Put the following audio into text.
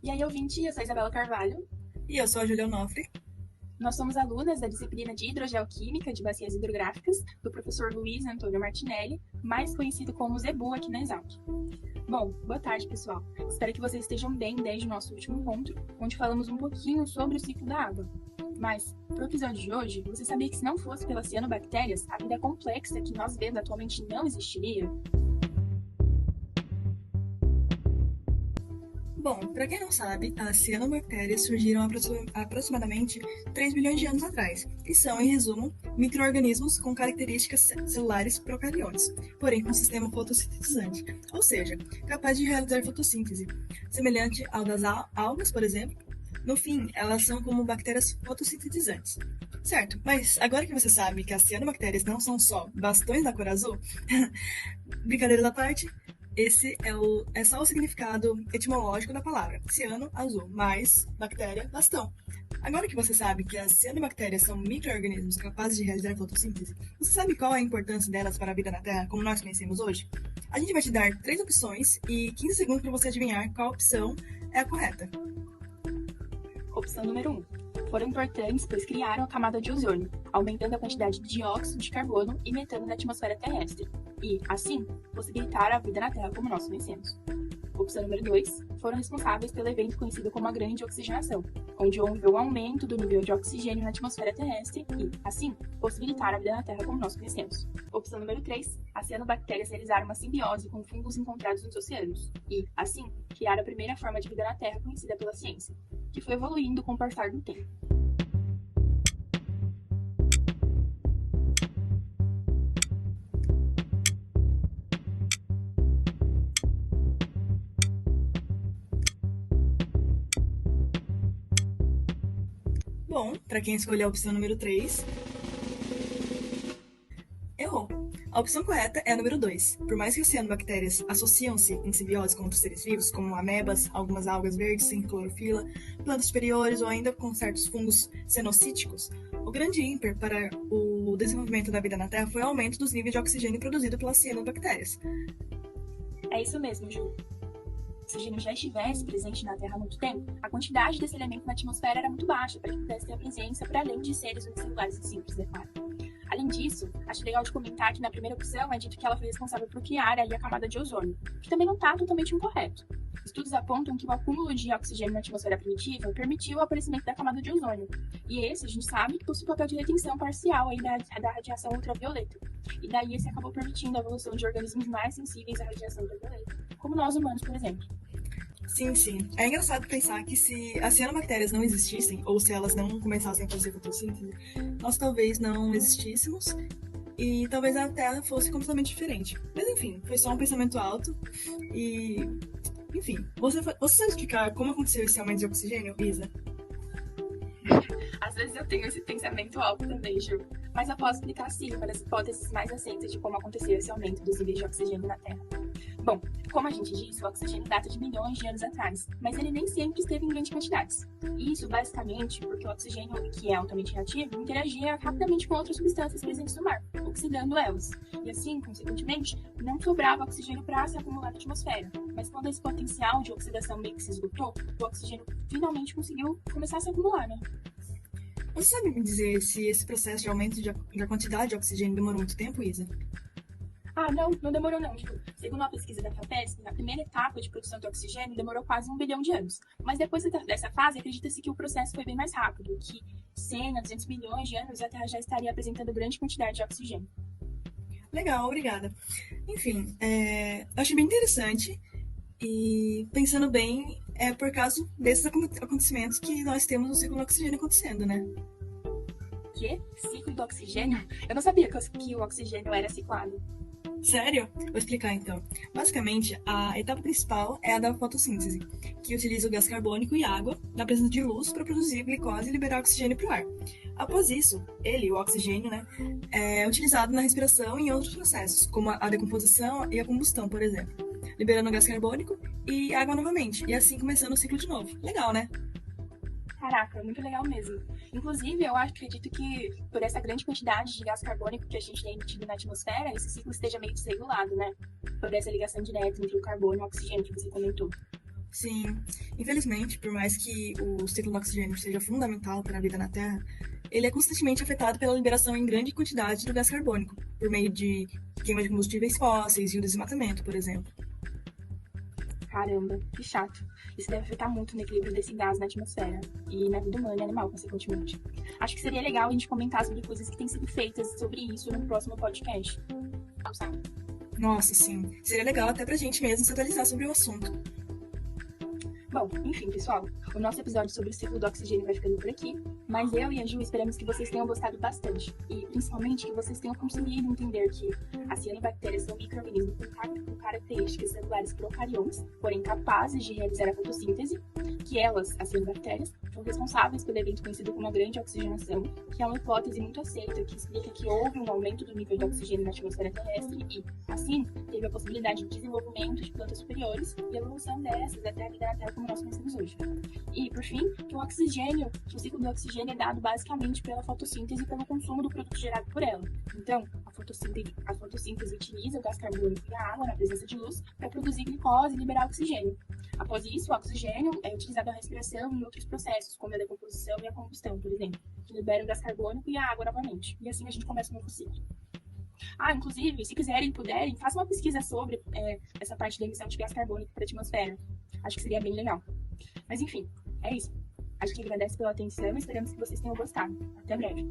E aí, ouvinte, eu sou a Isabela Carvalho. E eu sou a Julia Onofre. Nós somos alunas da disciplina de Hidrogeoquímica de Bacias Hidrográficas do professor Luiz Antônio Martinelli, mais conhecido como Zebu aqui na Exalc. Bom, boa tarde, pessoal. Espero que vocês estejam bem desde o nosso último encontro, onde falamos um pouquinho sobre o ciclo da água. Mas, para o episódio de hoje, você sabia que se não fosse pelas cianobactérias, a vida complexa que nós vemos atualmente não existiria? Bom, para quem não sabe, as cianobactérias surgiram aproximadamente 3 bilhões de anos atrás e são, em resumo, micro-organismos com características celulares procariontes, porém com sistema fotossintetizante, ou seja, capaz de realizar fotossíntese, semelhante ao das algas, por exemplo. No fim, elas são como bactérias fotossintetizantes. Certo, mas agora que você sabe que as cianobactérias não são só bastões da cor azul, brincadeira da parte, esse é só o significado etimológico da palavra, ciano, azul, mais bactéria, bastão. Agora que você sabe que as cianobactérias são micro-organismos capazes de realizar fotossíntese, você sabe qual é a importância delas para a vida na Terra, como nós conhecemos hoje? A gente vai te dar 3 opções e 15 segundos para você adivinhar qual opção é a correta. Opção número 1. Foram importantes pois criaram a camada de ozônio, aumentando a quantidade de dióxido de carbono e metano na atmosfera terrestre, e, assim, possibilitaram a vida na Terra como nós conhecemos. Opção número 2. Foram responsáveis pelo evento conhecido como a Grande Oxigenação, onde houve um aumento do nível de oxigênio na atmosfera terrestre e, assim, possibilitaram a vida na Terra como nós conhecemos. Opção número 3. As cianobactérias realizaram uma simbiose com fungos encontrados nos oceanos e, assim, criaram a primeira forma de vida na Terra conhecida pela ciência, que foi evoluindo com o passar do tempo. Bom, para quem escolheu a opção número 3, errou. A opção correta é a número 2. Por mais que as cianobactérias associam-se em simbiose com outros seres vivos, como amebas, algumas algas verdes sem clorofila, plantas superiores ou ainda com certos fungos cenocíticos, o grande ímper para o desenvolvimento da vida na Terra foi o aumento dos níveis de oxigênio produzido pelas cianobactérias. É isso mesmo, Ju. Se o oxigênio já estivesse presente na Terra há muito tempo, a quantidade desse elemento na atmosfera era muito baixa para que pudesse ter a presença para além de seres unicelulares e simples, é claro. Além disso, acho legal de comentar que na primeira opção é dito que ela foi responsável por criar aí a camada de ozônio, que também não está totalmente incorreto. Estudos apontam que o acúmulo de oxigênio na atmosfera primitiva permitiu o aparecimento da camada de ozônio, e esse a gente sabe que possui papel de retenção parcial aí da radiação ultravioleta. E daí esse acabou permitindo a evolução de organismos mais sensíveis à radiação ultravioleta, como nós humanos, por exemplo. Sim. É engraçado pensar que se as cianobactérias não existissem, ou se elas não começassem a fazer fotossíntese, nós talvez não existíssemos e talvez a Terra fosse completamente diferente. Mas enfim, foi só um pensamento alto e... Enfim, você sabe explicar como aconteceu esse aumento de oxigênio, Isa? Às vezes eu tenho esse pensamento alto também, Ju, mas eu posso explicar sim para as hipóteses mais aceitas de como aconteceu esse aumento dos níveis de oxigênio na Terra. Bom, como a gente disse, o oxigênio data de milhões de anos atrás, mas ele nem sempre esteve em grandes quantidades. E isso basicamente porque o oxigênio, que é altamente reativo, interagia rapidamente com outras substâncias presentes no mar, oxidando elas. E assim, consequentemente, não sobrava oxigênio para se acumular na atmosfera. Mas quando esse potencial de oxidação meio que se esgotou, o oxigênio finalmente conseguiu começar a se acumular, né? Você sabe me dizer se esse processo de aumento da quantidade de oxigênio demorou muito tempo, Isa? Não demorou não. Segundo uma pesquisa da FAPESP, a primeira etapa de produção de oxigênio demorou quase 1 bilhão de anos. Mas depois dessa fase, acredita-se que o processo foi bem mais rápido, que 100 a 200 milhões de anos a Terra já estaria apresentando grande quantidade de oxigênio. Legal, obrigada. Enfim, eu achei bem interessante e pensando bem, é por causa desses acontecimentos que nós temos o ciclo do oxigênio acontecendo, né? Que? Ciclo do oxigênio? Eu não sabia que o oxigênio era ciclado. Sério? Vou explicar então. Basicamente, a etapa principal é a da fotossíntese, que utiliza o gás carbônico e água na presença de luz para produzir glicose e liberar oxigênio para o ar. Após isso, o oxigênio, né, é utilizado na respiração e em outros processos, como a decomposição e a combustão, por exemplo, liberando o gás carbônico e água novamente, e assim começando o ciclo de novo. Legal, né? Caraca, muito legal mesmo. Inclusive, eu acredito que por essa grande quantidade de gás carbônico que a gente tem emitido na atmosfera, esse ciclo esteja meio desregulado, né? Por essa ligação direta entre o carbono e o oxigênio que você comentou. Sim, infelizmente, por mais que o ciclo do oxigênio seja fundamental para a vida na Terra, ele é constantemente afetado pela liberação em grande quantidade do gás carbônico, por meio de queima de combustíveis fósseis e o desmatamento, por exemplo. Caramba, que chato. Isso deve afetar muito no equilíbrio desse gás na atmosfera e na vida humana e animal, consequentemente. Acho que seria legal a gente comentar sobre coisas que têm sido feitas sobre isso no próximo podcast. Não sabe? Nossa, sim, seria legal até pra gente mesmo se atualizar sobre o assunto. Bom, enfim, pessoal, o nosso episódio sobre o ciclo do oxigênio vai ficando por aqui, mas eu e a Ju esperamos que vocês tenham gostado bastante e, principalmente, que vocês tenham conseguido entender que as cianobactérias são micro-organismos com características celulares procariontes, porém capazes de realizar a fotossíntese, que elas, as cianobactérias, são responsáveis pelo evento conhecido como a grande oxigenação, que é uma hipótese muito aceita que explica que houve um aumento do nível de oxigênio na atmosfera terrestre e, assim, teve a possibilidade de desenvolvimento de plantas superiores e evolução dessas até a vida na Terra como nós conhecemos hoje. E, por fim, que o ciclo do oxigênio é dado basicamente pela fotossíntese e pelo consumo do produto gerado por ela. Então, a fotossíntese utiliza o gás carbônico e a água na presença de luz para produzir glicose e liberar oxigênio. Após isso, o oxigênio é utilizado na respiração e em outros processos, como a decomposição e a combustão, por exemplo, que liberam o gás carbônico e a água novamente. E assim a gente começa um novo ciclo. Inclusive, se quiserem e puderem, façam uma pesquisa sobre essa parte da emissão de gás carbônico para a atmosfera. Acho que seria bem legal. Mas enfim, é isso. A gente agradece pela atenção e esperamos que vocês tenham gostado. Até breve.